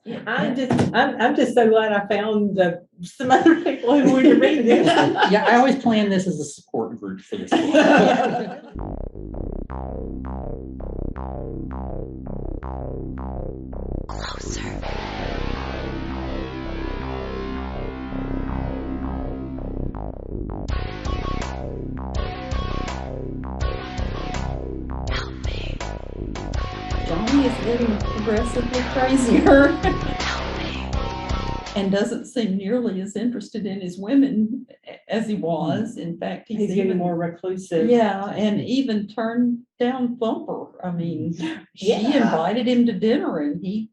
I'm just so glad I found some other people who wanted to read this. Yeah, I always plan this as a support group for this. Closer. Johnny is getting progressively crazier and doesn't seem nearly as interested in his women as he was. In fact, He's getting more reclusive. Yeah, and even turned down Thumper. I mean, she Yeah. invited him to dinner and he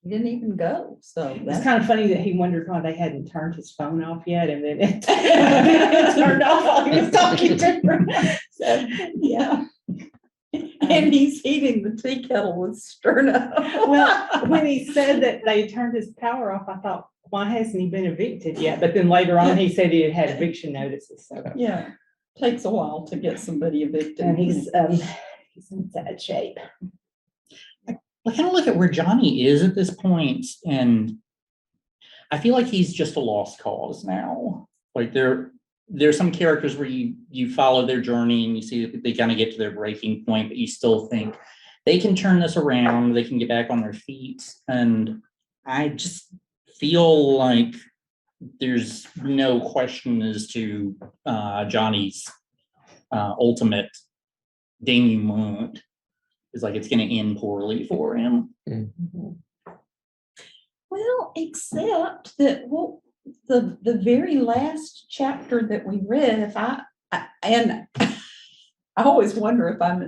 didn't even go. So It's kind of funny that he wondered why they hadn't turned his phone off yet, and then it turned off while he was talking to her. So, yeah. and he's heating the tea kettle with sterno. Well, when he said that they turned his power off, I thought, why hasn't he been evicted yet? But then later on, he said he had had eviction notices. So yeah, takes a while to get somebody evicted. and he's in sad shape. I kind of look at where Johnny is at this point, and I feel like he's just a lost cause now. Like there's some characters where you follow their journey and you see that they kind of get to their breaking point, but you still think they can turn this around, they can get back on their feet. And I just feel like there's no question as to Johnny's ultimate denouement. Is like it's going to end poorly for him. Mm-hmm. Well, except that the very last chapter that we read, if I always wonder if I'm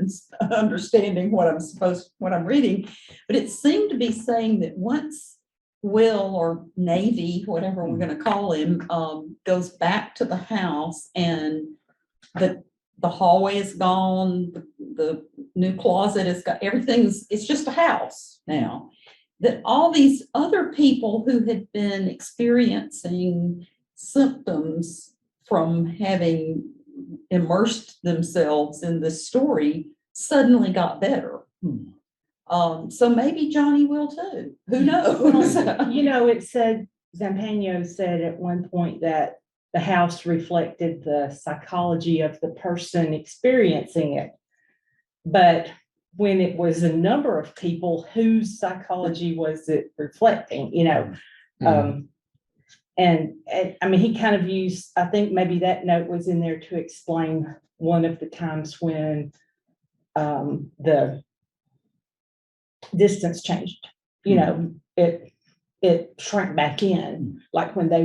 understanding what I'm reading, but it seemed to be saying that once Will or Navy, whatever we're going to call him, goes back to the house and the hallway is gone, the new closet has got it's just a house now. That all these other people who had been experiencing symptoms from having immersed themselves in this story suddenly got better. So maybe Johnny will too. Who knows? It said, Zampano said at one point that the house reflected the psychology of the person experiencing it. But when it was a number of people, whose psychology was it reflecting, and I mean, he kind of used, I think maybe that note was in there to explain one of the times when the distance changed, it shrank back in, like when they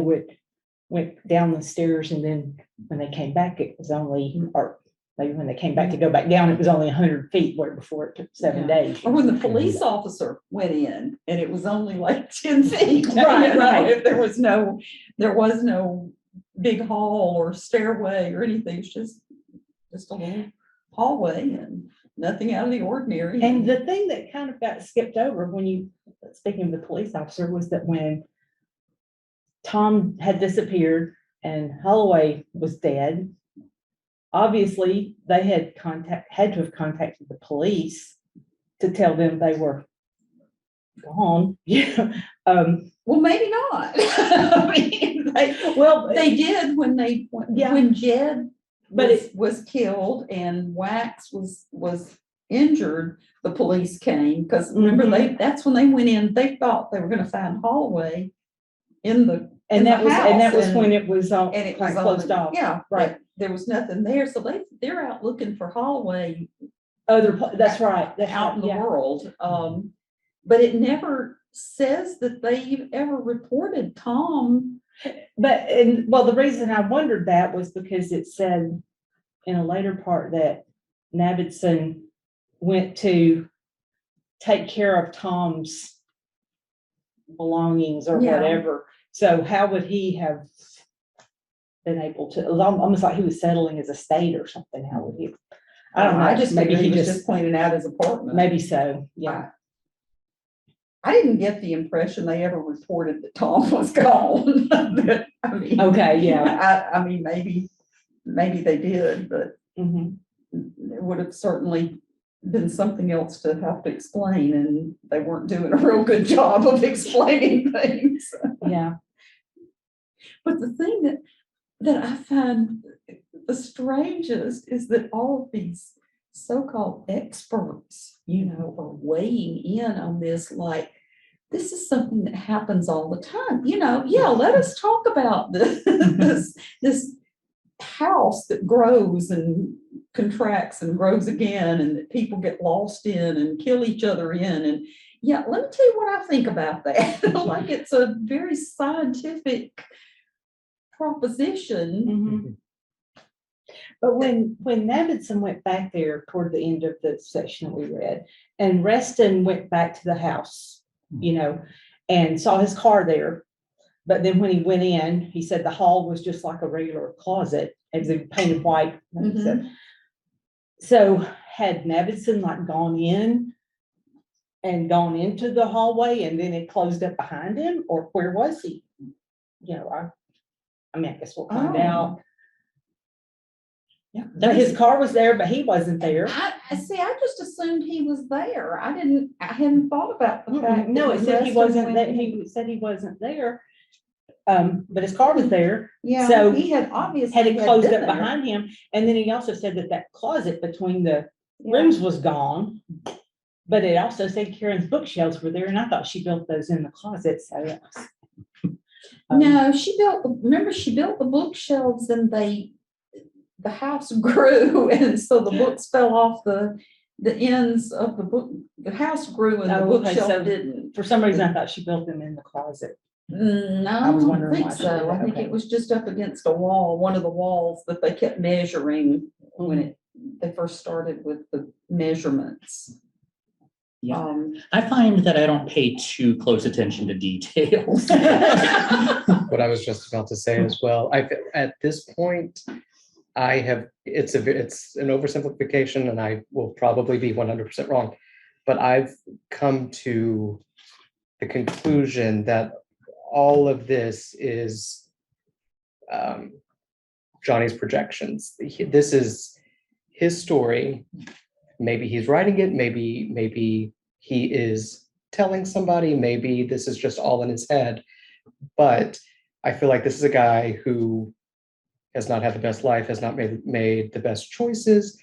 went down the stairs, and then when they came back, it was only, or maybe when they came back to go back down, it was only 100 feet, where before it took 7 days. Or when the police officer went in and it was only like 10 feet. Right. If there was no big hall or stairway or anything. It's just a little hallway and nothing out of the ordinary. And the thing that kind of got skipped over when speaking of the police officer, was that when Tom had disappeared and Holloway was dead, obviously they had to have contacted the police to tell them they were gone. Well, maybe not. I mean, they did when Jed was killed and Wax was injured. The police came because remember that's when they went in. They thought they were going to find Holloway in the house, and that was when it was and it was closed off. Yeah, right. There was nothing there, so they're out looking for Holloway. That's right. That's out right. in the world. But it never says that they've ever reported Tom. But the reason I wondered that was because it said in a later part that Navidson went to take care of Tom's belongings or whatever. So how would he have been able to? Almost like he was settling his estate or something. How would he? I don't know. I just maybe he was just pointing out his apartment. Maybe so. Yeah. I didn't get the impression they ever reported that Tom was gone. I mean, okay. Yeah. I mean, maybe they did, but it would have certainly been something else to have to explain, and they weren't doing a real good job of explaining things. Yeah. But the thing that I find the strangest is that all of these so-called experts, are weighing in on this, like, this is something that happens all the time. Yeah, let us talk about this house that grows and contracts and grows again, and that people get lost in and kill each other in. And yeah, let me tell you what I think about that. Like, it's a very scientific proposition. Mhm. But when Navidson went back there toward the end of the section that we read, and Reston went back to the house, and saw his car there. But then when he went in, he said the hall was just like a regular closet. It was painted white. He said. So had Navidson like gone in and gone into the hallway and then it closed up behind him, or where was he? I guess we'll find out. Yeah, But his car was there, but he wasn't there. I just assumed he was there. I hadn't thought about the fact. No, that it said he Reston wasn't went there. in. He said he wasn't there. But his car was there. Yeah, So he had obviously had it closed been up there. behind him. And then he also said that closet between the rooms was gone. But it also said Karen's bookshelves were there, and I thought she built those in the closet. So yes. No, she built the bookshelves, and the house grew, and so the books fell off the ends of the book. The house grew and the bookshelf didn't. For some reason, I thought she built them in the closet. No, I was I wondering don't think why she did so. I that. think Okay. it was just up against a wall, one of the walls that they kept measuring when they first started with the measurements. Yeah. I find that I don't pay too close attention to details. What I was just about to say as well. At this point, it's an oversimplification, and I will probably be 100% wrong, but I've come to the conclusion that all of this is Johnny's projections. This is his story. Maybe he's writing it. Maybe he is telling somebody. Maybe this is just all in his head. But I feel like this is a guy who has not had the best life, has not made the best choices.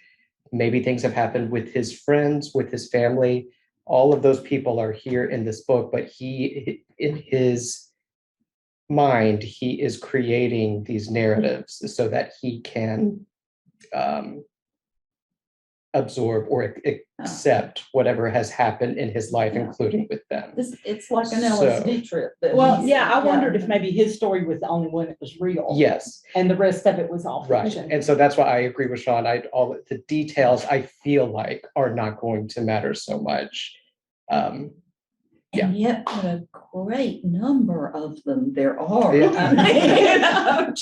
Maybe things have happened with his friends, with his family. All of those people are here in this book, but he, in his mind, he is creating these narratives so that he can absorb or accept whatever has happened in his life, including with them. It's like an LSD trip. Well, yeah, I wondered if maybe his story was the only one that was real. Yes. And the rest of it was all Right. fiction. And so that's why I agree with Sean. All the details I feel like are not going to matter so much. And yet, what a great number of them there are. Yeah. I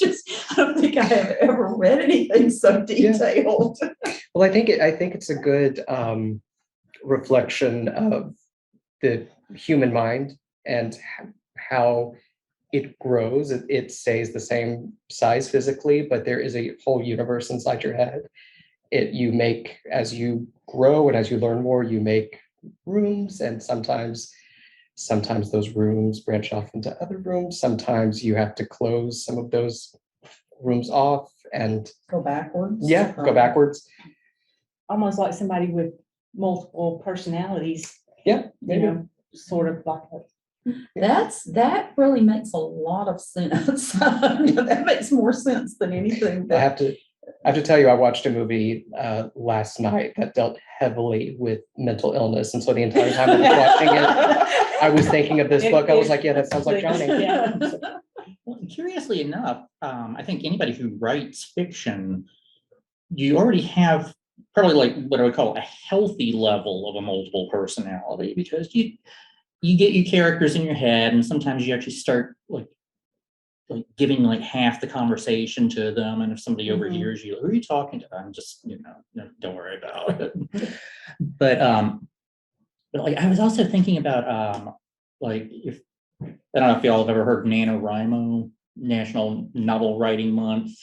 don't think I have ever read anything so detailed. Well, I think it's a good reflection of the human mind and how it grows. It stays the same size physically, but there is a whole universe inside your head. As you grow and as you learn more, you make rooms, and sometimes those rooms branch off into other rooms. Sometimes you have to close some of those rooms off and Go backwards. Yeah, go backwards. Almost like somebody with multiple personalities. Yeah, maybe. Sort of like That really makes a lot of sense. That makes more sense than anything I that. have to tell you, I watched a movie last night that dealt heavily with mental illness, and so the entire time I was watching it, I was thinking of this book. I was like, yeah, that sounds like Johnny. Yeah. Well, curiously enough, I think anybody who writes fiction, you already have probably like what I would call a healthy level of a multiple personality, because you get your characters in your head, and sometimes you actually start like giving like half the conversation to them, and if somebody overhears you, who are you talking to? I'm just, don't worry about it. But like I was also thinking about like if I don't know if y'all have ever heard NaNoWriMo, National Novel Writing Month.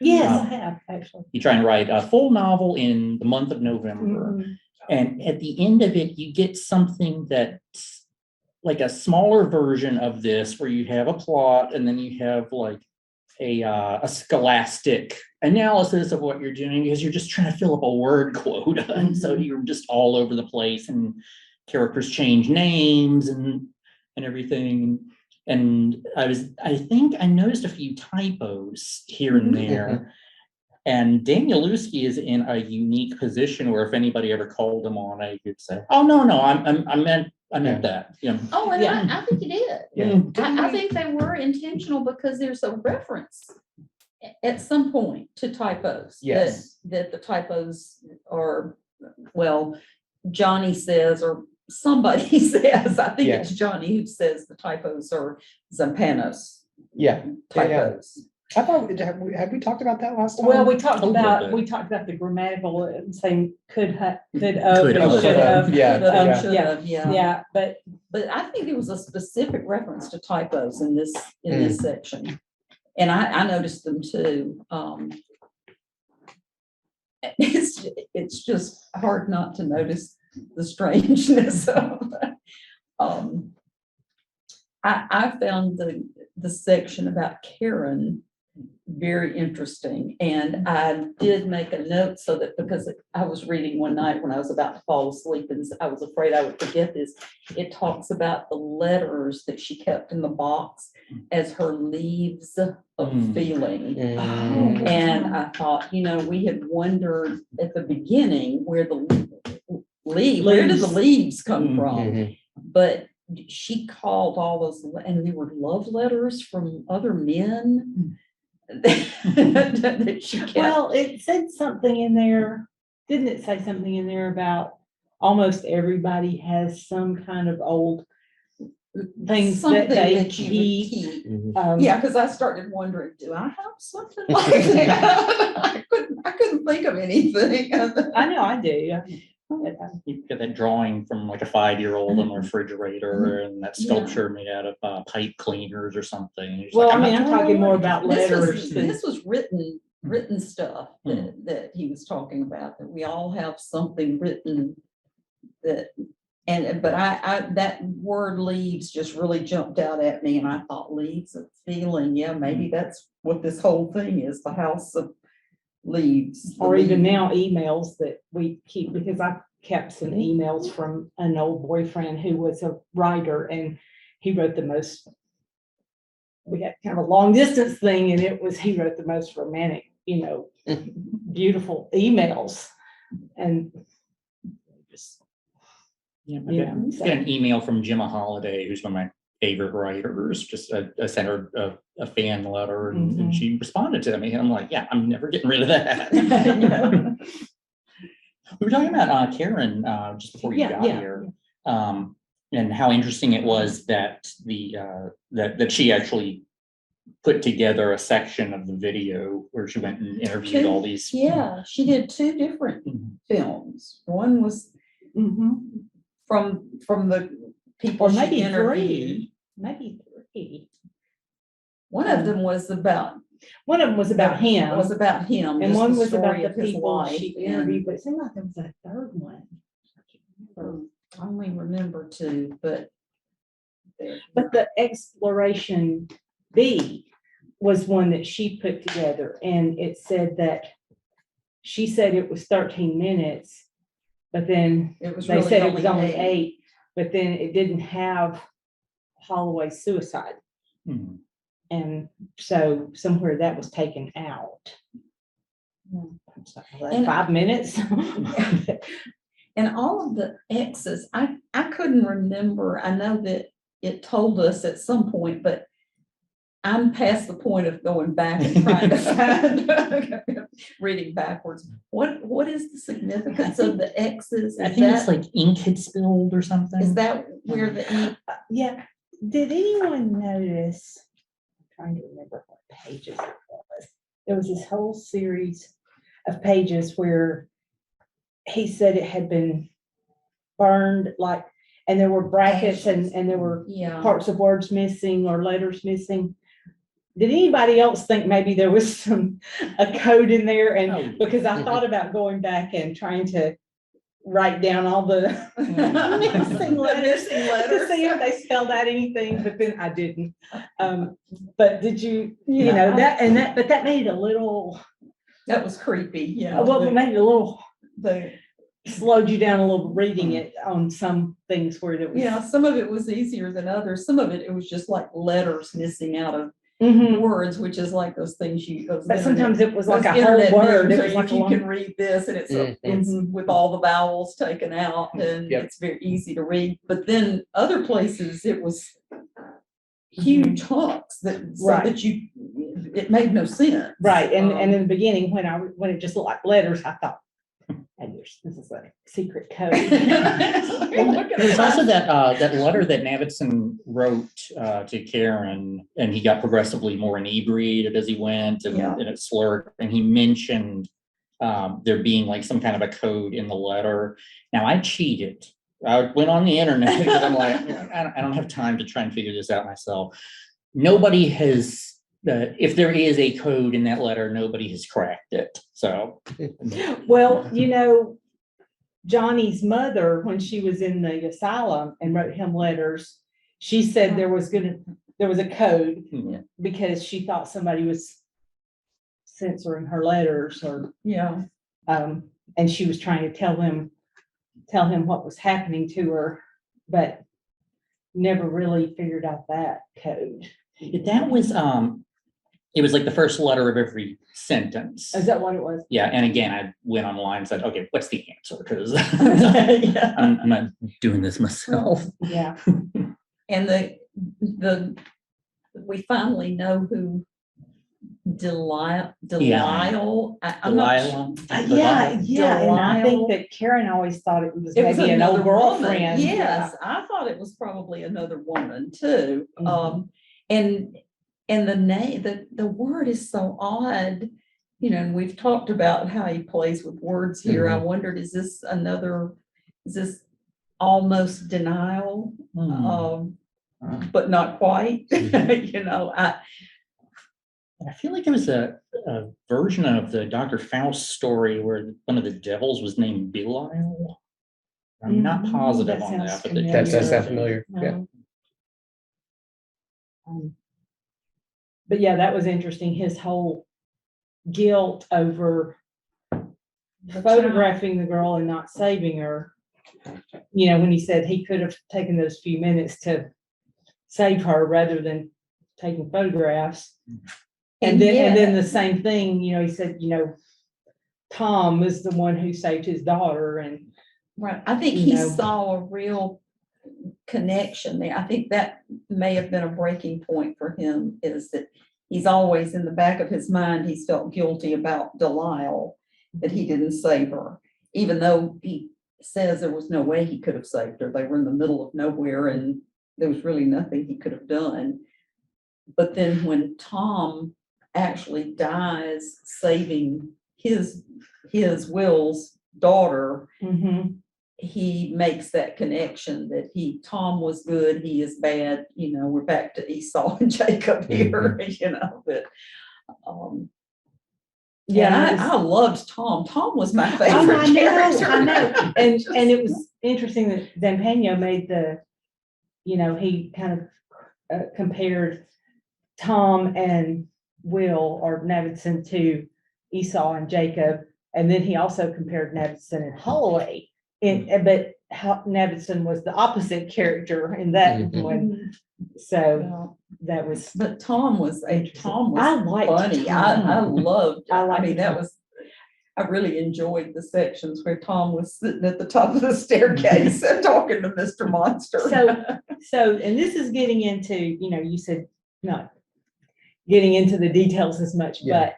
Yes, I Um, have, actually. You try and write a full novel in the month of November. Mhm. And at the end of it, you get something that's like a smaller version of this, where you have a plot and then you have like a scholastic analysis of what you're doing, because you're just trying to fill up a word quota. And so you're just all over the place, and characters change names and everything. And I think I noticed a few typos here and there. And Danielewski is in a unique position where if anybody ever called him on it, he'd say, "Oh, no, I meant that." You know. Oh, and Yeah. I think you did. Yeah. I think they were intentional because there's a reference at some point to typos. Yes. That the typos are, well, Johnny says, or somebody says, I think Yeah. it's Johnny who says the typos are Zampanos Yeah. typos. I thought, have we talked about that last time? Well, we talked A little about, bit. we talked about the grammatical and saying could have, Could and have. should have. Yeah, Could have, yeah. should have, yeah. Yeah, but But I think there was a specific reference to typos in this section. And I noticed them too. It's just hard not to notice the strangeness of. I found the section about Karen very interesting, and I did make a note so that, because I was reading one night when I was about to fall asleep and I was afraid I would forget this. It talks about the letters that she kept in the box as her leaves of feeling. Mm. And I thought, we had wondered at the beginning where the where did the leaves come from? Mhm. But she called all those, and they were love letters from other men that she kept. well, it said something in there, didn't it say something in there about almost everybody has some kind of old things Something that they that you would keep. keep. Yeah, because I started wondering, do I have something like that? I couldn't think of anything. I know I do. You get that drawing from like a 5-year-old on the refrigerator, and that sculpture made out of pipe cleaners or something. You're just Well, like, I mean, not I'm throwing talking it more away. about This letters. was written stuff that he was talking about, that we all have something written that, but I that word leaves just really jumped out at me, and I thought, leaves of feeling, yeah, maybe that's what this whole thing is, the house of leaves. Or even now emails that we keep, because I kept some emails from an old boyfriend who was a writer, and he wrote the most, we had kind of a long distance thing, and he wrote the most romantic, beautiful emails. And just, Yeah, Yeah, I so- got an email from Gemma Holiday, who's one of my favorite writers. Just I sent her a fan letter, and she responded to me. And I'm like, yeah, I'm never getting rid of that. We were talking about Karen just before you got here, and how interesting it was that that she actually put together a section of the video where she went and interviewed all these. Yeah, she did 2 different films. One was from the people or she maybe interviewed. maybe three. One of them was about One of them was about him. It was about him, And just one the was about story the of his people life, she and interviewed, but it seemed like there was a third one. I can't remember. I only remember 2, but. But the exploration B was one that she put together, and it said that she said it was 13 minutes, but then It was they really said it was only 8. 8, but then it didn't have Holloway's suicide. Mhm. And so somewhere that was taken out. And- 5 minutes. And all of the X's, I couldn't remember. I know that it told us at some point, but I'm past the point of going back and trying to find, reading backwards. What is the significance of the X's? I think it's like ink had spilled or something. Is that where the ink? Yeah. Did anyone notice? I'm trying to remember what pages it was. There was this whole series of pages where he said it had been burned, and there were brackets and there were Yeah. parts of words missing or letters missing. did anybody else think maybe there was a code in there? Oh. And because I thought about going back and trying to write down all the missing letters to see if they spelled out anything, but then I didn't. But did you, you know, but that made it a little, That was creepy, yeah. well, it made it a little, The, slowed you down a little reading it on some things where there was. yeah, some of it was easier than others. Some of it was just like letters missing out of Mhm. words, which is like those things you. Those But sometimes it was like a those whole internet word. memes It are was like you a can long- read this and it's Mhm. with all the vowels taken out and Yep. it's very easy to read. But then other places it was Mm-hmm. huge hunks that so Right. that it made no sense. Right, and Um, in the beginning, when it just looked like letters, I thought, hey, this is a secret code. There was also that letter that Navidson wrote to Karen, and he got progressively more inebriated as he went, and, Yeah. and it slurred, and he mentioned there being like some kind of a code in the letter. Now, I cheated. I went on the internet because I'm like, I don't have time to try and figure this out myself. Nobody has, if there is a code in that letter, nobody has cracked it. So, Well, you know, Johnny's mother, when she was in the asylum and wrote him letters, she said there was a code hmm. because she thought somebody was censoring her letters or, Yeah, and she was trying to tell him what was happening to her, but never really figured out that code. That was it was like the first letter of every sentence. Is that what it was? Yeah, and again, I went online and said, okay, what's the answer? Because Yeah. I'm not doing this myself. Yeah. and we finally know who Delisle. I'm not Delilah. Yeah, and I think Delisle. that Karen always thought it was It was maybe an another old woman. girlfriend. Yes, I thought it was probably another woman too. Mhm. And the name, the word is so odd, you know, and we've talked about how he plays with words here. I wondered, is this almost denial? But not quite, you know, I feel like there was a version of the Dr. Faust story where one of the devils was named Belial. I'm not Mhm, positive that on sounds that, but familiar. That does sound familiar. No. Yeah. But yeah, that was interesting. His whole guilt over photographing the girl and not saving her. You know, when he said he could have taken those few minutes to save her rather than taking photographs. And then the same thing, you know, he said, you know, Tom is the one who saved his daughter and. right, I think You he know. saw a real connection there. I think that may have been a breaking point for him, is that he's always in the back of his mind, he's felt guilty about Delisle, that he didn't save her, even though he says there was no way he could have saved her. They were in the middle of nowhere and there was really nothing he could have done. But then when Tom actually dies saving his Will's daughter, Mhm. he makes that connection that Tom was good, he is bad, you know, we're back to Esau and Jacob here, you know, but yeah, I loved Tom. Tom was my favorite character. I know. And it was interesting that Zampano made you know, he kind of compared Tom and Will or Navidson to Esau and Jacob. And then he also compared Navidson and Holloway. But Navidson was the opposite character in that one. So that was. But Tom was I liked funny. Tom. I loved. I mean, that was. I really enjoyed the sections where Tom was sitting at the top of the staircase and talking to Mr. Monster. So, and this is getting into, you know, you said not getting into the details as much, Yeah.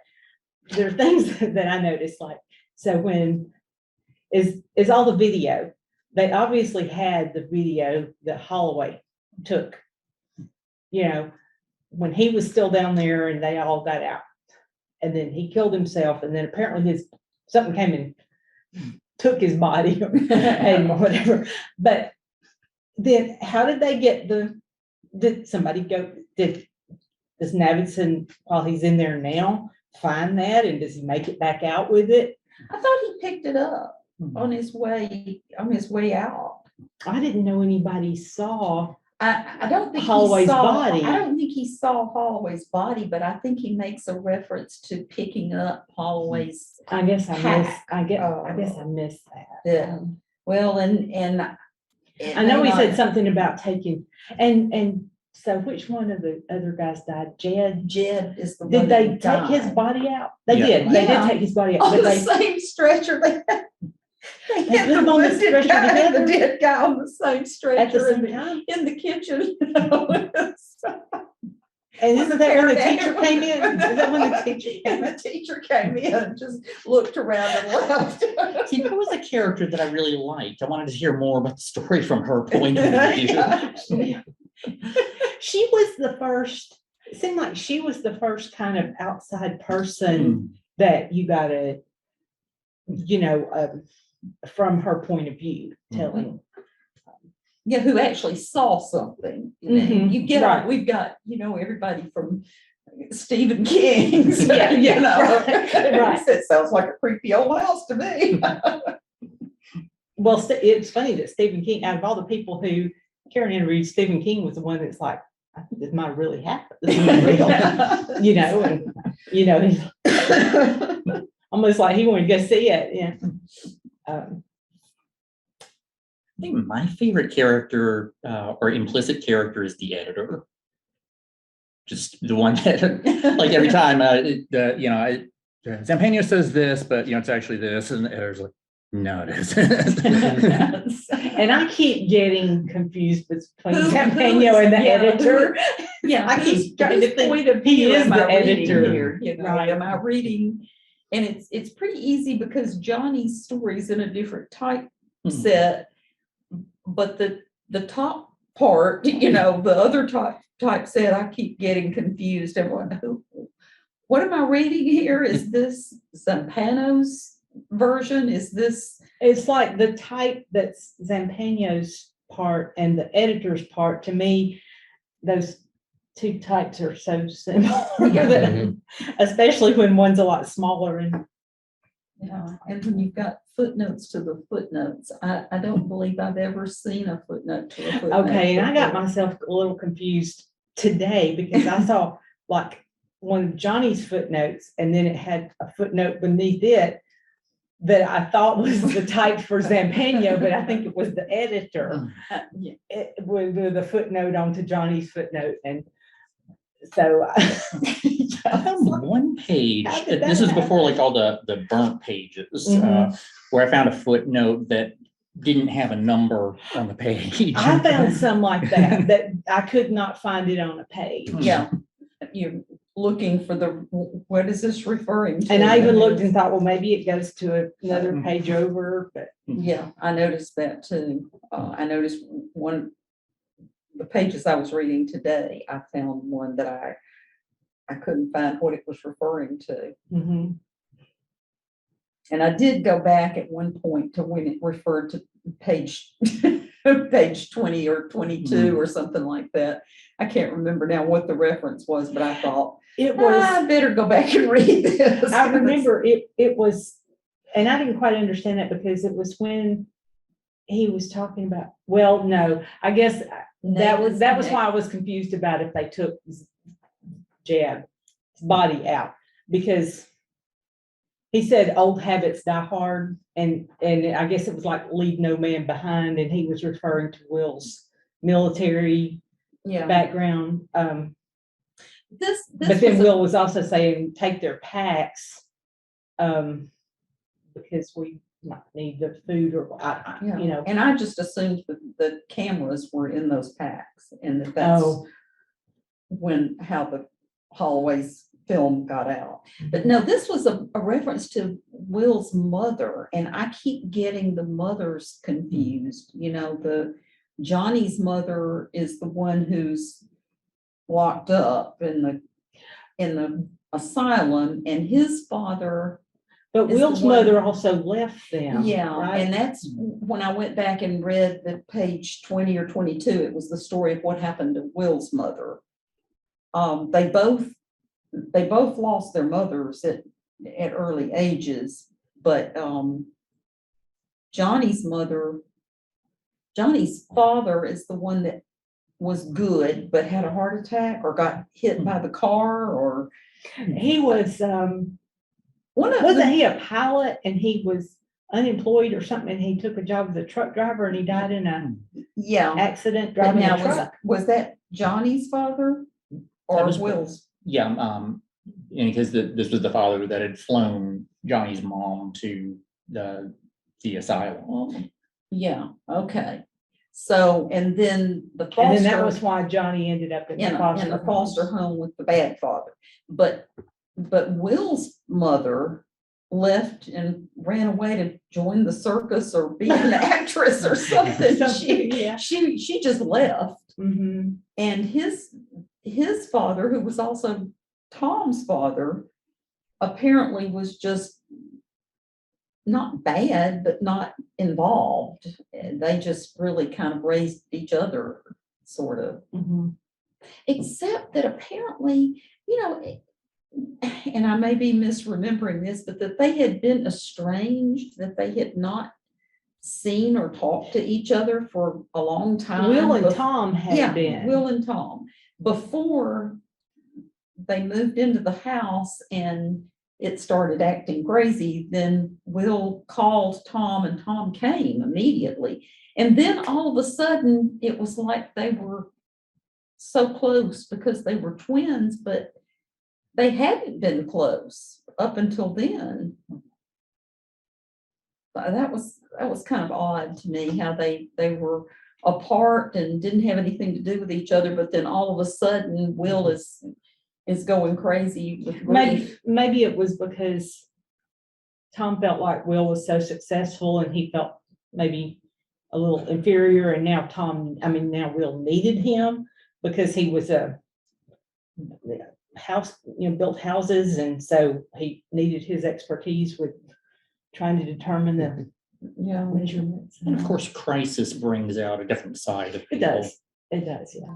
but there are things that I noticed, like, so when is all the video, they obviously had the video that Holloway took, you know, when he was still down there and they all got out. And then he killed himself, and then apparently something came and took his body or ate him or whatever. But then how did they get did does Navidson, while he's in there now, find that, and does he make it back out with it? I thought he picked it up on his way out. I didn't know anybody saw. I don't think Holloway's he saw, body. I don't think he saw Holloway's body, but I think he makes a reference to picking up Holloway's. I guess I missed, Hack. I guess I missed that. Yeah. Well, and I know he said something about taking, and so which one of the other guys died? Jed? Jed is the one. Did they that take his died. body out? They Yeah. did, they did Yeah. take his body out, On but the they, same stretcher. They They had put the them on the wounded stretcher guy and the together? dead guy on the same at the stretcher same time. in the kitchen. And When isn't that when the paramedic- teacher came in? Is that when the teacher And came the in? teacher came in and just looked around and left. See, there was a character that I really liked. I wanted to hear more about the story from her point of view. Yeah. She was the first, it seemed like she was the first kind of outside person that you gotta, from her point of view, telling. Yeah, who actually saw something. Mhm, You get, right. we've got, everybody from Stephen King. So, Yeah, right. It sounds like a creepy old house to me. Well, it's funny that Stephen King, out of all the people who Karen interviewed, Stephen King was the one that's like, I think this might really happen. This is real, he's almost like he wanted to go see it. Yeah. I think my favorite character or implicit character is the editor. Just the one that, like every time, Zampano says this, but it's actually this, and the editor's like, no, it isn't. And I keep getting confused between Who Zampano is- and the yeah, editor. Yeah, I keep trying to whose think point of he view is am the I reading editor. here? Right. Am I reading? And it's pretty easy because Johnny's story's in a different typeset, but the top part, the other typeset, I keep getting confused. And what am I reading here? Is this Zampano's version? Is this? It's like the type that's Zampano's part and the editor's part. To me, those two types are so similar, that- especially when one's a lot smaller. And And when you've got footnotes to the footnotes, I don't believe I've ever seen a footnote to a footnote. okay, and I got before. myself a little confused today because I saw like one of Johnny's footnotes, and then it had a footnote beneath it that I thought was the type for Zampano, but I think it was the editor. Yeah. With the footnote onto Johnny's footnote, and so I found one page, How did this that is before like all the burnt pages, where I found a footnote that didn't have a number on the page. I found some like that I could not find it on a page. Yeah, you're looking for what is this referring to? And I even looked and thought, well, maybe it goes to another page over, but Yeah, I noticed that too. I noticed the pages I was reading today, I found one that I couldn't find what it was referring to. And I did go back at one point to when it referred to page 20 or 22 or something like that. I can't remember now what the reference was, but I thought it was, I better go back and read this. I remember it was, and I didn't quite understand that because it was when he was talking about, well, no, I guess that was why I was confused about if they took Jab's body out, because he said old habits die hard, and I guess it was like leave no man behind, and he was referring to Will's military background. This But then Will was also saying take their packs, because we might need the food or And I just assumed that the cameras were in those packs, and that's how the Holloway's film got out. But no, this was a reference to Will's mother, and I keep getting the mothers confused. The Johnny's mother is the one who's locked up in the asylum, and his father. But Will's mother also left them. Yeah, right? and that's when I went back and read the page 20 or 22. It was the story of what happened to Will's mother. They both lost their mothers at early ages, but Johnny's father is the one that was good, but had a heart attack or got hit by the car, or He was, one of wasn't them. he a pilot and he was unemployed or something? And he took a job as a truck driver and he died in an Yeah. accident But driving now, a truck. was that Johnny's father That or was Will's? Yeah, and because this was the father that had flown Johnny's mom to the asylum. Yeah, okay. So, and then the And then that foster, was why Johnny ended up in in the the foster home with the bad father. But Will's mother left and ran away to join the circus or be an actress or something. Yeah. She just left. Mhm. And his father, who was also Tom's father, apparently was just not bad, but not involved. And they just really kind of raised each other, sort of. Mhm. Except that apparently, and I may be misremembering this, but that they had been estranged, that they had not seen or talked to each other for a long time. Will and Tom Yeah, had been. Will and Tom, before they moved into the house and it started acting crazy, then Will called Tom and Tom came immediately. And then all of a sudden, it was like they were so close because they were twins, but they hadn't been close up until then. That was kind of odd to me, how they were apart and didn't have anything to do with each other, but then all of a sudden Will is going crazy with grief. Maybe it was because Tom felt like Will was so successful and he felt maybe a little inferior, and now now Will needed him because he was a house, built houses, and so he needed his expertise with trying to determine the Yeah. measurements. And of course, crisis brings out a different side of It people. does. It does, yeah.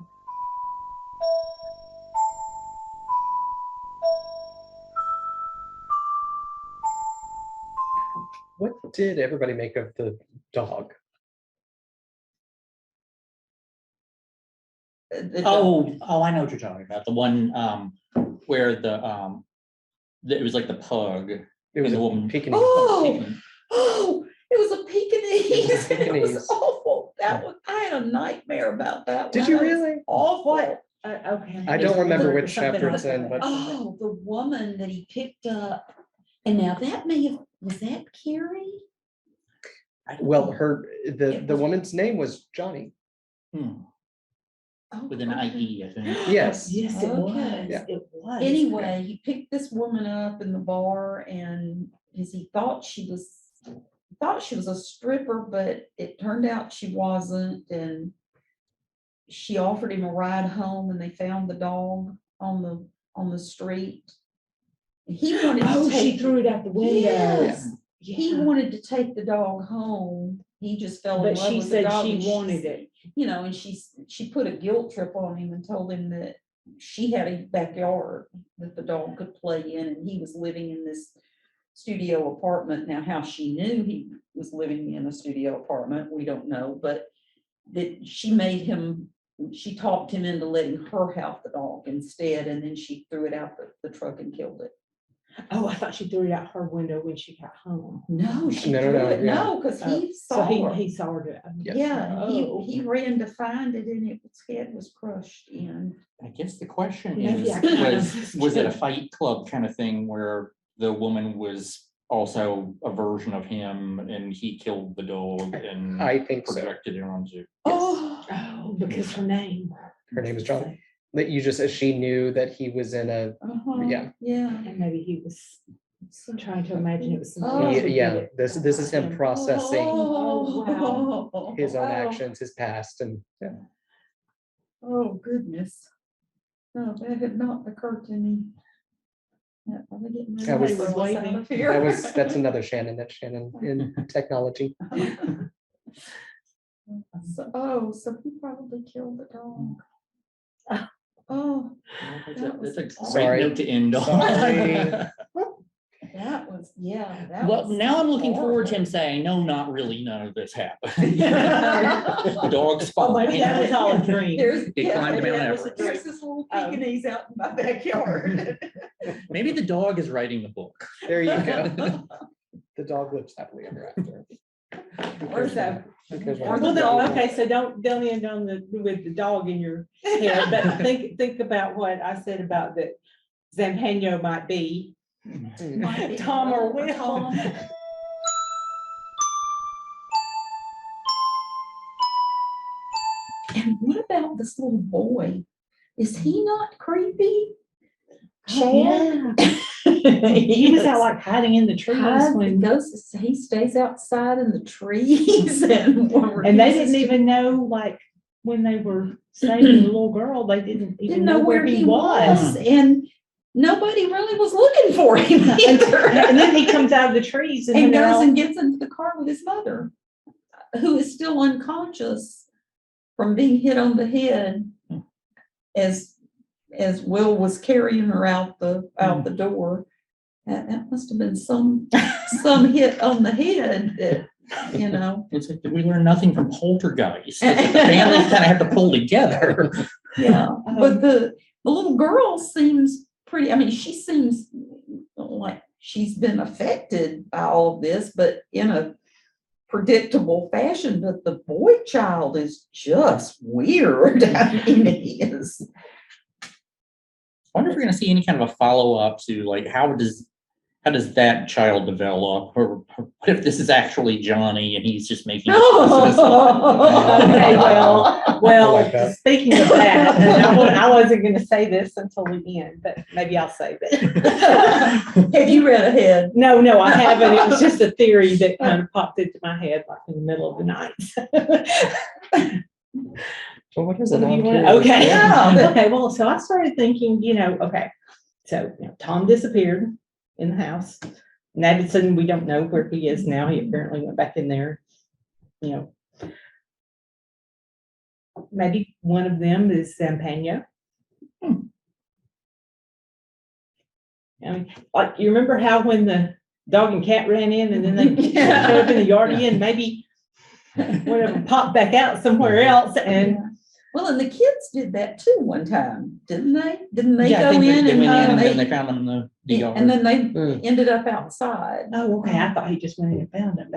What did everybody make of the dog? Oh, I know what you're talking about. The one where it was like the pug. It was And a the woman- Pekingese. Oh, it was a Pekingese. It was a It Pekingese. was awful. I had a nightmare about that. Did one. you That was really? Awful. Okay. I don't remember which Something chapter like it's in, that. but- Oh, the woman that he picked up. And now that was that Carrie? Well, the It was- woman's name was Johnny. Oh, With an okay. IE, I think. Yes. Yes, it was. Okay. Yeah. It was. Anyway, he picked this woman up in the bar, and because he thought she was a stripper, but it turned out she wasn't. And she offered him a ride home, and they found the dog on the street. He wanted to She take threw it out the window. Yes. Yeah. He wanted to take the dog home. He just fell in But love she with the said dog. she and wanted it. And she put a guilt trip on him and told him that she had a backyard that the dog could play in, and he was living in this studio apartment. Now, how she knew he was living in a studio apartment, we don't know, but that she talked him into letting her have the dog instead, and then she threw it out the truck and killed it. Oh, I thought she threw it out her window when she got home. No, she No, threw no, it. yeah. No, because he So saw her. he saw her. Yeah, and Oh. he ran to find it, and its head was crushed in. I guess the question Maybe is, I can- was it a Fight Club kind of thing where the woman was also a version of him and he killed the dog and I think so. projected it onto? Oh, because her name. Her name is Johnny. That you just, she knew that he was in a, Yeah. And maybe he was trying to imagine it was Oh. somebody else who did yeah, it. this is him processing Oh, wow. his own Wow. actions, his past, and yeah. Oh, goodness. No, that had not occurred to me. Yeah, are they getting ready That was- to throw us out waving. of here? That's another Shannon. That's Shannon in technology. So he probably killed the dog. Oh, That's a great Sorry. note to end on. Sorry. That was, yeah. that Well, was now I'm looking forward to horrible. him saying, no, not really, none of this happened. The dog's Oh, fine. maybe that was all a dream. There's, It yeah, climbed Mount that was a- Everest. there's this little Pekingese out in my backyard. Maybe the dog is writing the book. There you go. The dog lives happily ever after. Or so. Who cares what Or happens? the dog. Okay, so don't end on with the dog in your head, but think about what I said about that Zampano might be. Might be Tom or Will. Tom. And what about this little boy? Is he not creepy? Oh, yeah. He was out like hiding in the trees He when, goes, he stays outside in the trees and. and they didn't even know, like, when they were saving the little girl, they didn't even Didn't know where he was. was, and nobody really was looking for him either. And then he comes out of the trees and, And then they're goes all- and gets into the car with his mother, who is still unconscious from being hit on the head as Will was carrying her out the door. That must have been some hit on the head that, you know. It's like, did we learn nothing from Poltergeist? The families kind of have to pull together. Yeah, but the little girl seems pretty, I mean, she seems like she's been affected by all of this, but in a predictable fashion. But the boy child is just weird. I mean, he is. I wonder if we're gonna see any kind of a follow-up to, like, how does that child develop? Or what if this is actually Johnny and he's just making Okay, well, like that. speaking of that, and I wasn't gonna say this until the end, but maybe I'll save it. Have you read ahead? No, I haven't. It was just a theory that kind of popped into my head like in the middle of the night. So what is it? I'm Okay. curious. Yeah. Okay, well, so I started thinking, okay, so Tom disappeared in the house. Navidson, we don't know where he is now. He apparently went back in there. Maybe one of them is Zampano. I mean, like, you remember how when the dog and cat ran in and then they showed up in the yard again, maybe one of them popped back out somewhere else and Well, and the kids did that too one time, didn't they? Didn't they Yeah, I go think in they and went in and they then they found him in the yard. and then they Mm. ended up outside. oh, okay. I thought he just went in and found him.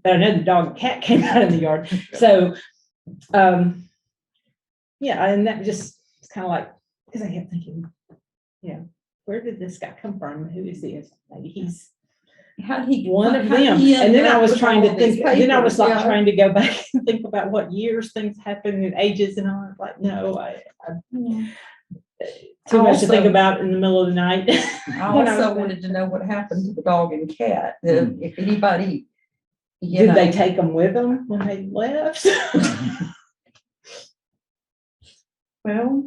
But I know the dog and cat came out in the yard. So, yeah, and that just it's kind of like, because I kept thinking, where did this guy come from? Who is he? Maybe he's How did he? one of how did them. he And end then I up was with trying to all these think, then I was papers? like Yeah. trying to go back and think about what years things happened and ages and all. Like, no, I too much to think Also- about in the middle of the night. I when I also was- wanted to know what happened to the dog and cat. If anybody, you Did know, they take them with them when they left? well,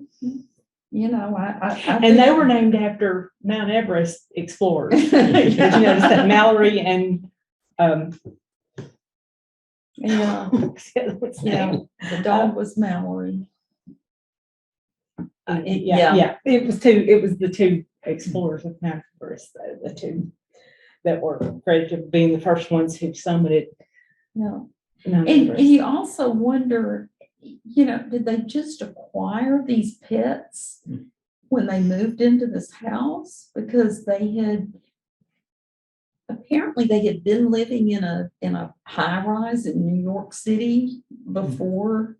you know, I And they were named after Mount Everest explorers. Did you notice that Mallory and yeah, what's the other one's yeah. name? The dog was Mallory. Yeah. It was the two explorers of Mount Everest, the two that were credited with being the first ones who summited Yeah. Mount And Everest. you also wonder, did they just acquire these pets when they moved into this house? Because apparently they had been living in a high rise in New York City before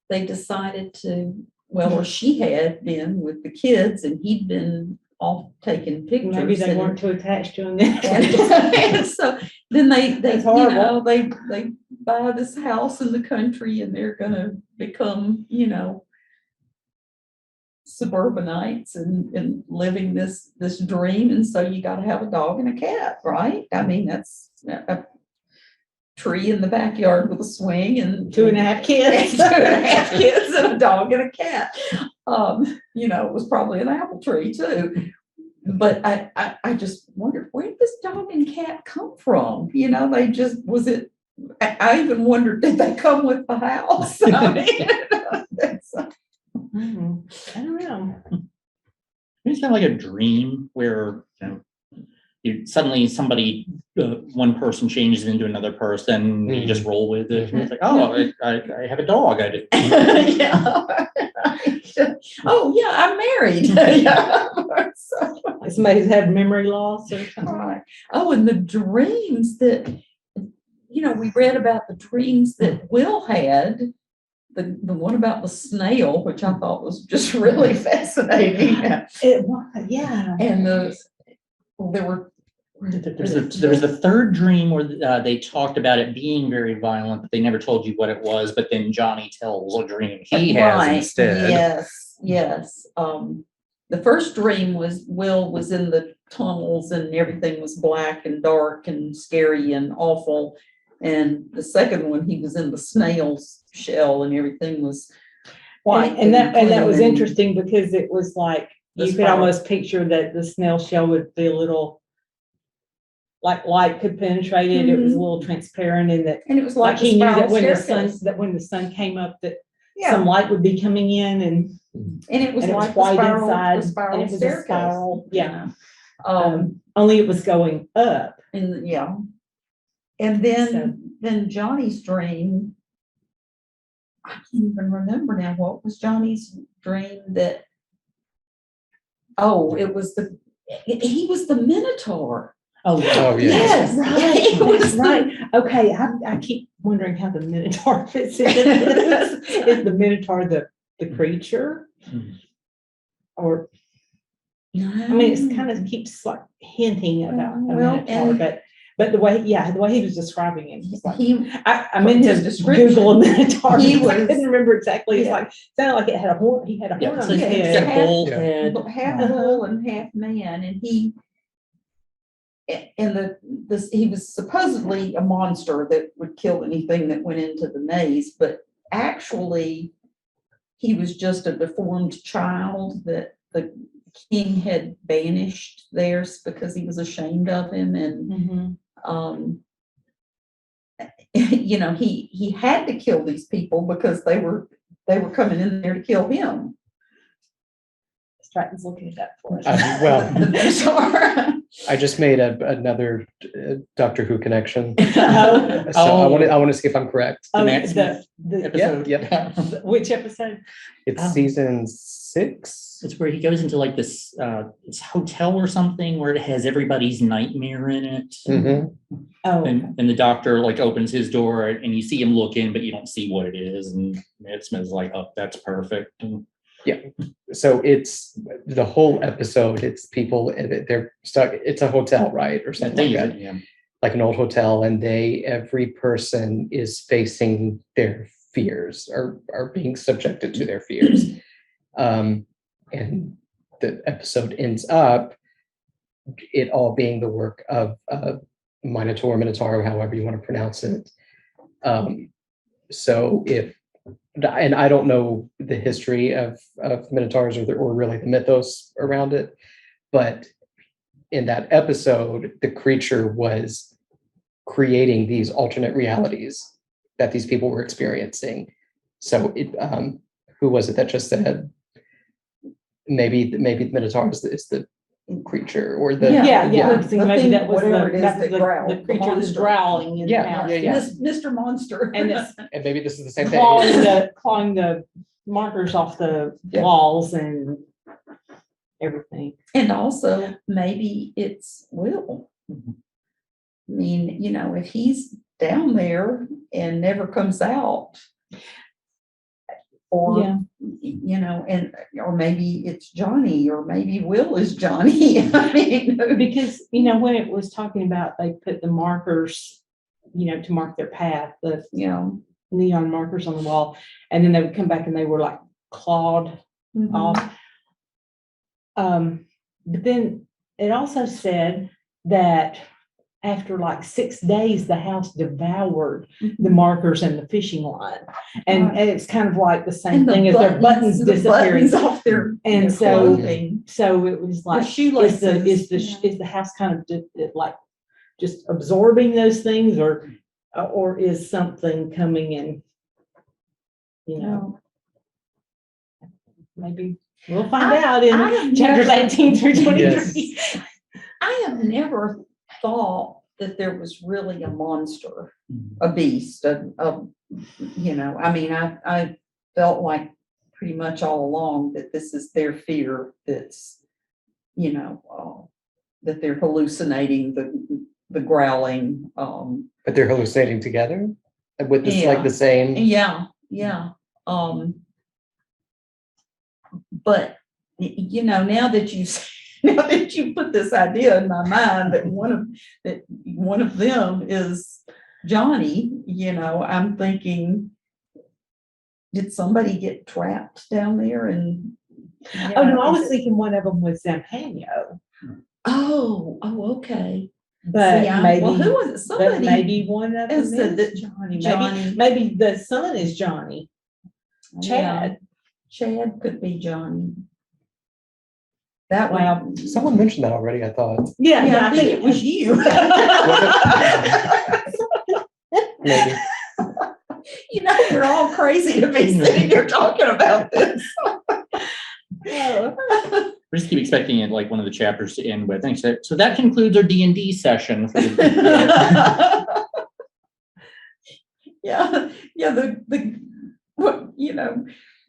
they decided to, or she had been with the kids and he'd been off taking pictures. Maybe they and- weren't too attached to him. and so then they That's horrible. they buy this house in the country and they're gonna become, suburbanites and living this dream. And so you gotta have a dog and a cat, right? I mean, that's a tree in the backyard with a swing and 2.5 kids. 2.5 kids and a dog and a cat. It was probably an apple tree too. But I just wondered, where did this dog and cat come from? They just, I even wondered, did they come with the house? I mean, I don't know. It's kind of like a dream where, suddenly somebody, one person changes into another person, you just roll with it. Mhm. It's like, oh, I have a dog. I did. Yeah. Oh, yeah, I'm married. Yeah. So, Somebody's had memory loss or something. right. Oh, and the dreams that, we read about the dreams that Will had. The one about the snail, which I thought was just really fascinating. It was, yeah. And there were. There was the third dream where they talked about it being very violent, but they never told you what it was. But then Johnny tells a dream he has Right, instead. Yes. The first dream was Will was in the tunnels and everything was black and dark and scary and awful. And the second one, he was in the snail's shell and everything was white. And that was clean. interesting because it was like, The you could spiral. almost picture that the snail shell would be a little, like light could penetrate it. It was a little transparent, and that And it was like like the he knew that spiral when the sun came up, that Yeah, some light would be coming in, and and it was it was like the white spiral, inside, the and spiral it was a staircase. spiral, yeah. Yeah. Only it was going up. And yeah. And then Johnny's dream, I can't even remember now. What was Johnny's dream that? Oh, it was he was the Minotaur. Oh, Oh, yeah. Yes, Right, he was right. Okay, I keep wondering how the Minotaur fits in. Is the Minotaur the creature? Hmm. Or, I mean, it's kind of keeps like hinting about a Well, Minotaur, and- but the way he was describing it, it's like, He, I meant his to description, Google a Minotaur. he because I was- couldn't remember exactly. It's yeah. like, sounded like it had a horn. He had a horn on his yeah, He's head. got a bull Yeah. head. half bull and half man, and he was supposedly a monster that would kill anything that went into the maze, but actually he was just a deformed child that the king had banished theirs because he was ashamed of him, and Mhm. he had to kill these people because they were coming in there to kill him. Stratton's looking at that for us. Well, The Minotaur. I just made another Doctor Who connection. Oh. So I want to see if I'm correct. Oh, next the episode. Yep. which episode? It's Oh. season 6. It's where he goes into like this hotel or something where it has everybody's nightmare in it. Mhm. Oh, And the doctor like opens his door and you see him look in, but you don't see what it is. And it smells like, oh, that's perfect. And So it's the whole episode. It's people, they're stuck. It's a hotel, right? Or something like that. yeah. Like an old hotel, and every person is facing their fears or are being subjected to their fears. And the episode ends up it all being the work of Minotaur, however you want to pronounce it. So and I don't know the history of Minotaurs or really the mythos around it, but in that episode, the creature was creating these alternate realities that these people were experiencing. So who was it that just said maybe the Minotaur is the creature or the yeah. the I was thinking maybe thing, that was whatever it is that was that growled, the the creature was monster. growling in the Yeah, house. yeah. Mr. Monster. And it's and maybe this is the same thing. clawing the markers off the Yeah. walls and everything. And also, maybe it's Will. Mhm. I mean, if he's down there and never comes out, or, or maybe it's Johnny, or maybe Will is Johnny. I mean, Because, when it was talking about, they put the markers, to mark their path, the neon markers on the wall, and then they would come back and they were like clawed off. But then it also said that after like 6 days, the house devoured the markers and the fishing line. And, Right. and it's kind of like the same and the thing as their buttons the disappearing. buttons off their And their so- clothing. So it was like, shoelaces, is the house kind of like just absorbing those things, or is something coming in, maybe. We'll find I- out I have in chapters never- 18 through 23. Yes. I have never thought that there was really a monster, a beast, I mean, I felt like pretty much all along that this is their fear that's, that they're hallucinating the growling, But they're hallucinating together with this, like Yeah. the same. yeah, but now that you now that you put this idea in my mind that one of them is Johnny, I'm thinking, did somebody get trapped down there? And Oh, no, I was thinking one of them was Zampano, oh, but okay. Well, who maybe, was it? but Somebody maybe one of them has said is that Johnny. Johnny. Maybe the son is Johnny. Chad. Chad could be Johnny. That way. Well, Someone mentioned that already, I thought. yeah, I think it was you. Maybe. We're all crazy to be sitting here talking about this. We just keep expecting it, like one of the chapters to end with. Thanks. So that concludes our D&D session. For the, Yeah,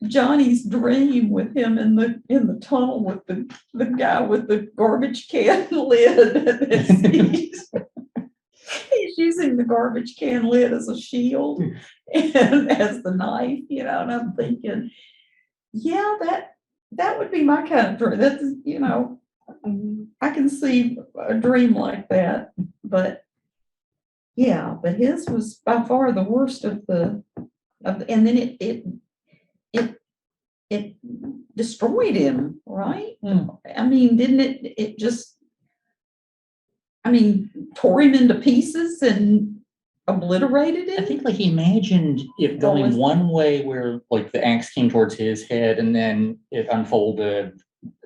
Johnny's dream with him in the tunnel with the guy with the garbage can lid. He's using the garbage can lid as a shield and as the knife, and I'm thinking, yeah, that would be my kind of dream. That's, I can see a dream like that, but yeah, but his was by far the worst of and then it destroyed him, right? I mean, didn't it just, tore him into pieces and obliterated I him? think like he imagined it going was- one way where like the axe came towards his head and then it unfolded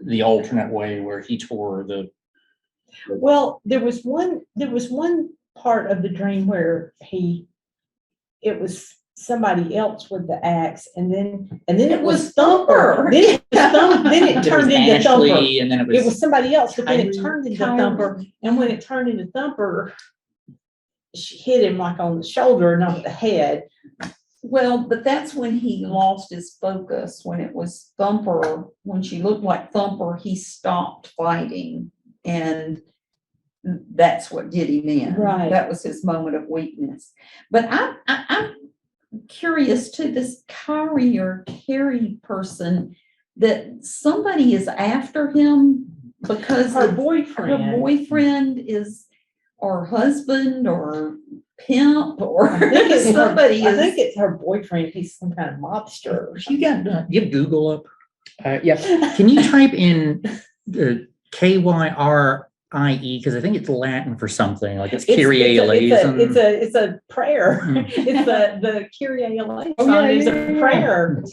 the alternate way where he tore the. well, there was one part of the dream where it was somebody else with the axe, and then it was Thumper. Then it There was turned into Thumper. Ashley, and then It was somebody else, but then it Kyrie. turned into Kyrie. Thumper. And when it turned into Thumper, she hit him like on the shoulder, not the head. Well, but that's when he lost his focus. When it was Thumper, when she looked like Thumper, he stopped fighting, and that's what did him in. Right. That was his moment of weakness. But I'm curious too, this Kyrie or Carrie person, that somebody is after him because Her her boyfriend. boyfriend is, or husband or pimp or I think it's somebody I think is. it's her boyfriend. He's some kind of mobster. You have Google up. Yeah. Can you type in KYRIE, because I think it's Latin for something, like it's Kyrie eleison. It's a prayer. Mm. It's the Kyrie eleison. Oh, yeah, It's yeah, a yeah. prayer,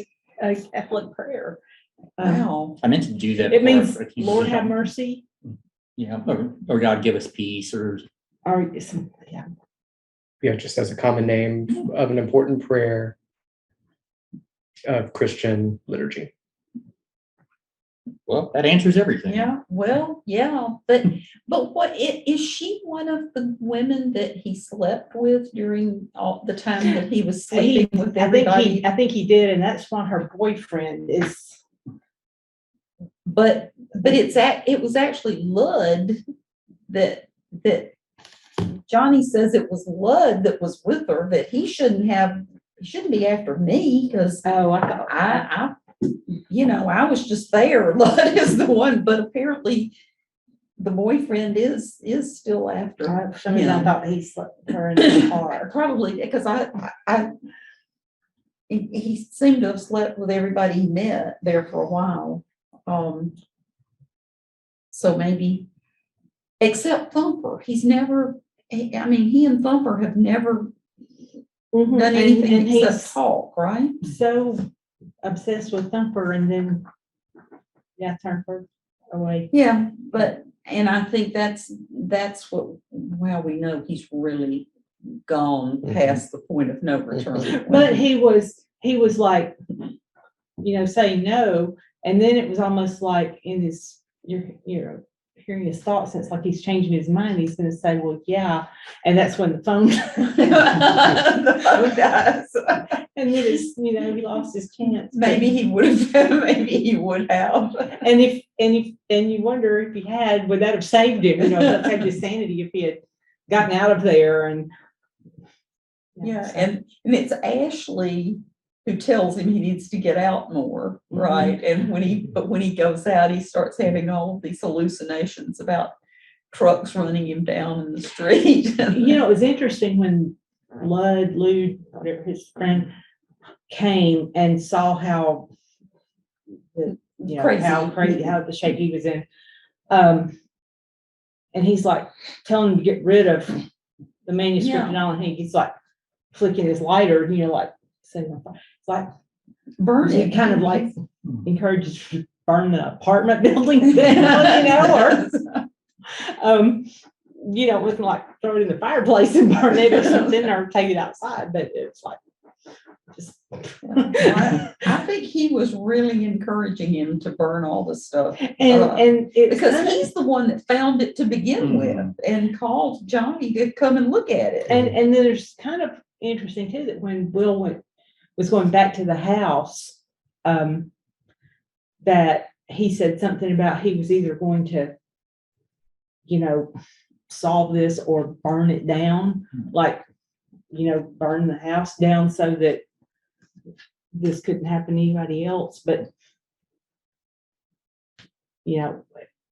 a Catholic prayer. Wow. I meant to do that. It before, means but I keep Lord have forgetting. mercy. Yeah, or God give us peace, or Or Yeah, just as a common name of an important prayer of Christian liturgy. well, that answers everything. Yeah, well, yeah, but what is she one of the women that he slept with during all the time that he was sleeping with everybody? I think he did, and that's why her boyfriend is. But it was actually Lud that Johnny says it was Lud that was with her, that he shouldn't be after me, because Oh, I thought. I was just there. Lud is the one, but apparently the boyfriend is still after. For some reason, I thought he slept with her in the car. Probably because he seemed to have slept with everybody he met there for a while. So maybe, except Thumper, he and Thumper have never done anything except he's talk, right? so obsessed with Thumper, and then turned her away. Yeah, and I think that's what, well, we know he's really gone past the point of no return. But he was like, saying no, And then it was almost like in his, you're hearing his thoughts, and it's like he's changing his mind. He's gonna say, well, yeah, and that's when the phone. The phone dies. And then it's, he lost his chance. Maybe he would have, maybe he would have. And you wonder if he had, would that have saved him, that saved his sanity if he had gotten out of there and. Yeah, so- and it's Ashley who tells him he needs to get out more, Mhm. right? And when he goes out, he starts having all of these hallucinations about trucks running him down in the street. It was interesting when Lud, whatever his friend, came and saw how Crazy. how crazy, how the shape he was in. And he's like telling him to get rid of the manuscript Yeah. and all, and he's like flicking his lighter, like setting on fire. It's like Burn it it. kind of like encourages you to burn the apartment buildings down, it wasn't like throw it in the fireplace and burn it or something, or take it outside, but it's like just. I think he was really encouraging him to burn all the stuff. And it's Because he's the one that found it to begin with and called Johnny to come and look at it. and then there's kind of interesting too that when Will was going back to the house, that he said something about he was either going to, solve this or burn it down, like, burn the house down so that this couldn't happen to anybody else. But,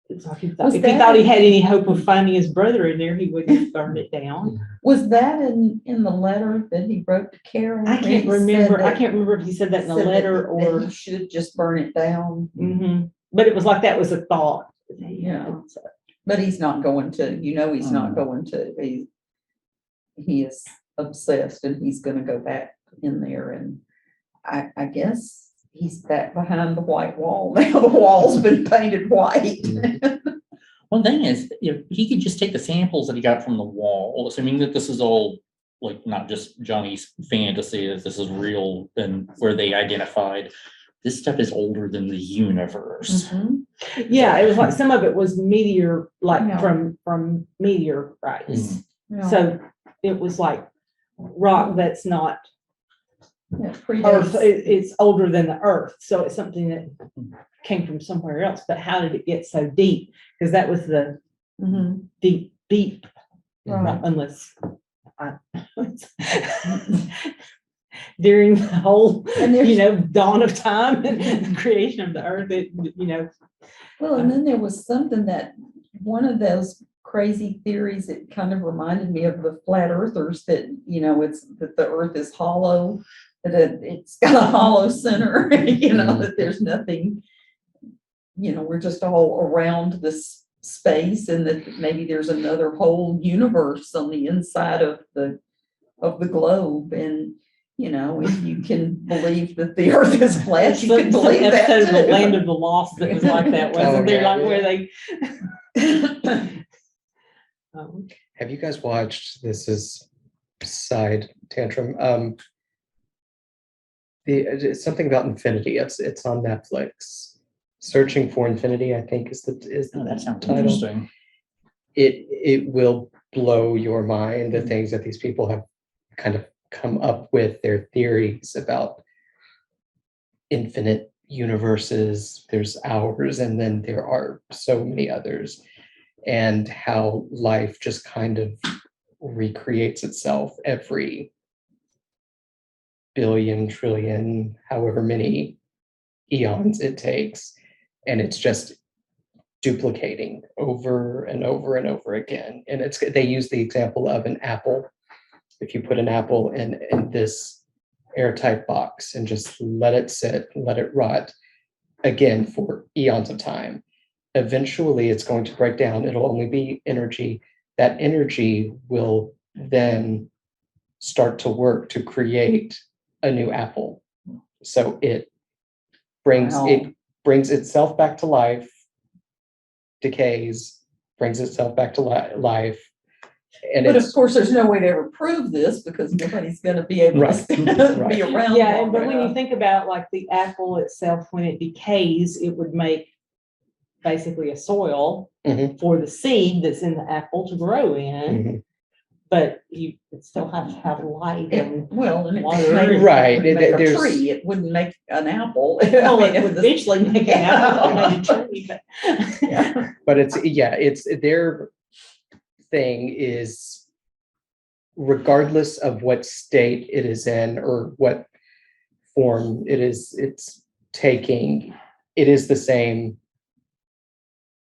it's like if he thought he had any hope of finding his brother in there, he wouldn't have burned it down. Was that in the letter that he wrote to Karen? I can't remember. I can't remember if he said that in a Said letter that or. he should just burn it down. Mhm. But it was like that was a thought. Yeah. But he's not going to, he's not going to. He is obsessed and he's going to go back in there. And I guess he's back behind the white wall. Now the wall's been painted white. One thing is, if he could just take the samples that he got from the wall, assuming that this is all like not just Johnny's fantasy, that this is real, and where they identified this stuff is older than the universe. Mhm. Yeah, it was like some of it was meteor, like Yeah. from meteorites. Yeah. So it was like rock that's not Yeah, Earth. predates. It's older than the Earth, so it's something that came from somewhere else. But how did it get so deep? Because that was the Mhm. deep. Right. Unless during the whole, And there's- dawn of time and the creation of the Earth, Well, and then there was something that one of those crazy theories that kind of reminded me of the flat earthers that, it's that the earth is hollow, that it's got a hollow center, that there's nothing, we're just all around this space, and that maybe there's another whole universe on the inside of the globe. And if you can believe that the earth is flat, you can believe that episode of the too. Land of the Lost that was like that, wasn't there? yeah, Like where they. Have you guys watched, this is side tantrum, it's something about infinity. It's on Netflix. Searching for Infinity, I think is the Oh, that sounds title. interesting. It will blow your mind, the things that these people have kind of come up with, their theories about infinite universes. There's ours, and then there are so many others, and how life just kind of recreates itself every billion, trillion, however many eons it takes. And it's just duplicating over and over and over again. And they use the example of an apple. If you put an apple in this airtight box and just let it sit, let it rot, again, for eons of time, eventually it's going to break down. It'll only be energy. That energy will then start to work to create a new apple. So it brings itself back to life, decays, brings itself back to life, And But of it's, course, there's no way to ever prove this because nobody's gonna be able Right, to right. be around. Yeah, long but when you enough. think about like the apple itself, when it decays, it would make basically a soil Mhm. for the seed that's in the apple to grow in, Mhm. but you would still have to have light and. Well, and it Water. would make, Right, it would make a there's- tree, it wouldn't make an apple. Well, I mean, it if would the- eventually make an apple that made a tree, but. Yeah. but it's their thing is regardless of what state it is in or what form it's taking, it is the same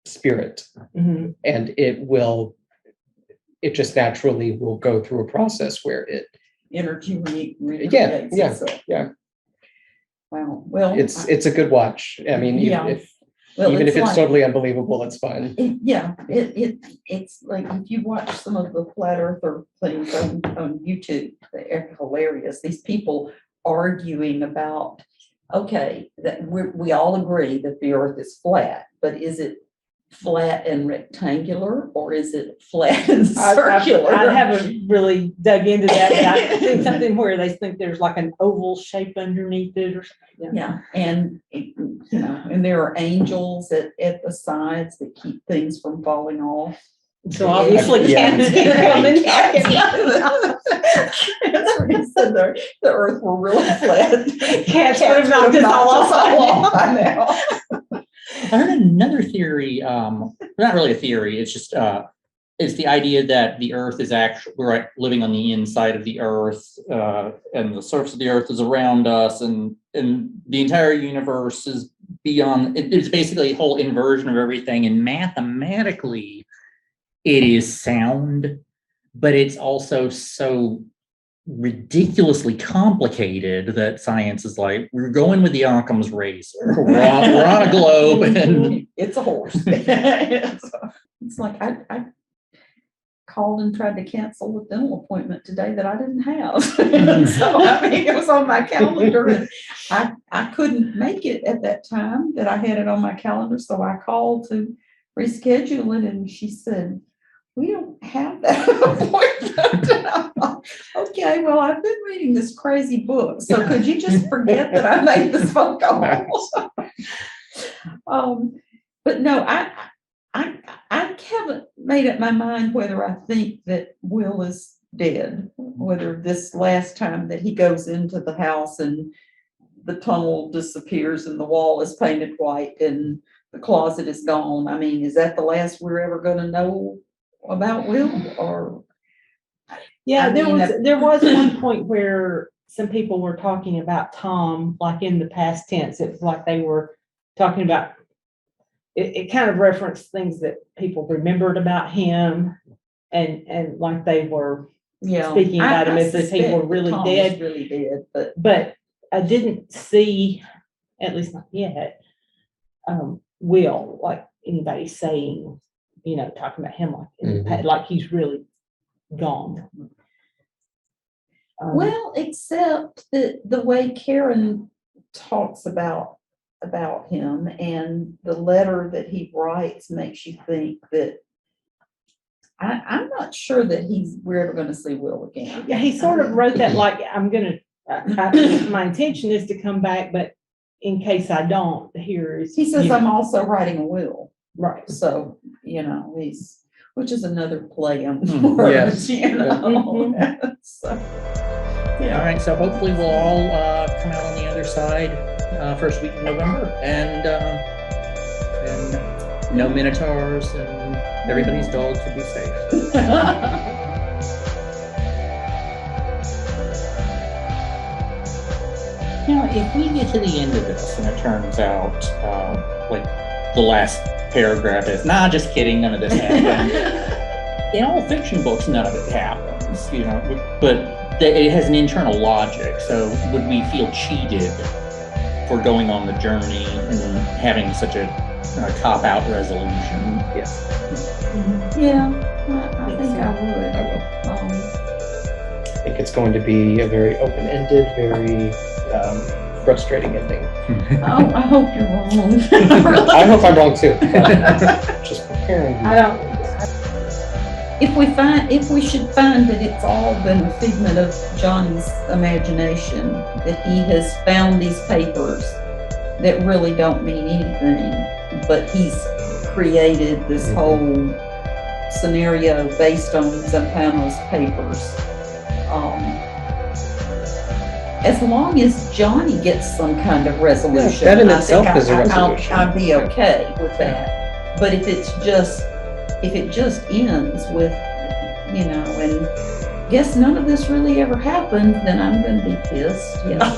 spirit, Mhm. and it just naturally will go through a process where Energy Yeah, recreates yeah, itself. yeah. Wow, well. it's a good watch. I mean, Yeah. if well, even if it's like- totally unbelievable, it's fun. Yeah, it's like if you watch some of the flat earther things on YouTube, they're hilarious. These people arguing about, okay, that we all agree that the earth is flat, but is it flat and rectangular or is it flat and circular? I haven't really dug into that, but I've seen something where they think there's like an oval shape underneath it or something. Yeah, and and there are angels at the sides that keep things from falling off. So obviously Yeah. cats can come and That's what he said, the earth were really flat. Cats would have knocked us all off. I know. I heard another theory, not really a theory, it's just, it's the idea that the earth is actually, we're living on the inside of the earth, and the surface of the earth is around us, and the entire universe is beyond, it's basically a whole inversion of everything, and mathematically, it is sound, but it's also so ridiculously complicated that science is like, we're going with the Occam's razor. We're on a globe and It's a horse. It's like I called and tried to cancel a dental appointment today that I didn't have. So I mean, it was on my calendar and I couldn't make it at that time that I had it on my calendar. So I called to reschedule it and she said, we don't have that appointment. And I'm like, okay, well, I've been reading this crazy book. So could you just forget that I made this phone call? But no, I haven't made up my mind whether I think that Will is dead, whether this last time that he goes into the house and the tunnel disappears and the wall is painted white and the closet is gone. I mean, is that the last we're ever going to know about Will? Or Yeah, I mean, there was one point where some people were talking about Tom, like in the past tense. It was like they were talking about, it kind of referenced things that people remembered about him and like they were yeah, speaking about him I as if he suspect were that really Tom was dead. really dead, but But I didn't see, at least not yet, Will, like anybody saying, talking about him like, like he's really gone. well, except that the way Karen talks about him and the letter that he writes makes you think that I'm not sure that we're ever going to see Will again. Yeah, he sort of wrote that like, my intention is to come back, but in case I don't, here is. He says, I'm also writing a will. Right. So, which is another play on Mhm. words, Mhm. So, all right, so hopefully we'll all come out on the other side first week of November, and no minotaurs, and everybody's dogs will be safe. If we get to the end of this and it turns out like the last paragraph is, nah, just kidding, none of this happened. In all fiction books, none of it happens, but it has an internal logic. So would we feel cheated for going on the journey and having such a cop-out resolution? Yes, yeah, I think I would. I will. I think it's going to be a very open-ended, very frustrating ending. Oh, I hope you're wrong. I hope I'm wrong too. Just preparing you. I don't, if we should find that it's all been a figment of Johnny's imagination, that he has found these papers that really don't mean anything, but he's created this whole scenario based on Zampano's papers. As long as Johnny gets some kind of resolution, that in I think itself is a I'll resolution. be Yeah. okay with that. But if it just ends with, you know, and guess none of this really ever happened, then I'm gonna be pissed, yeah.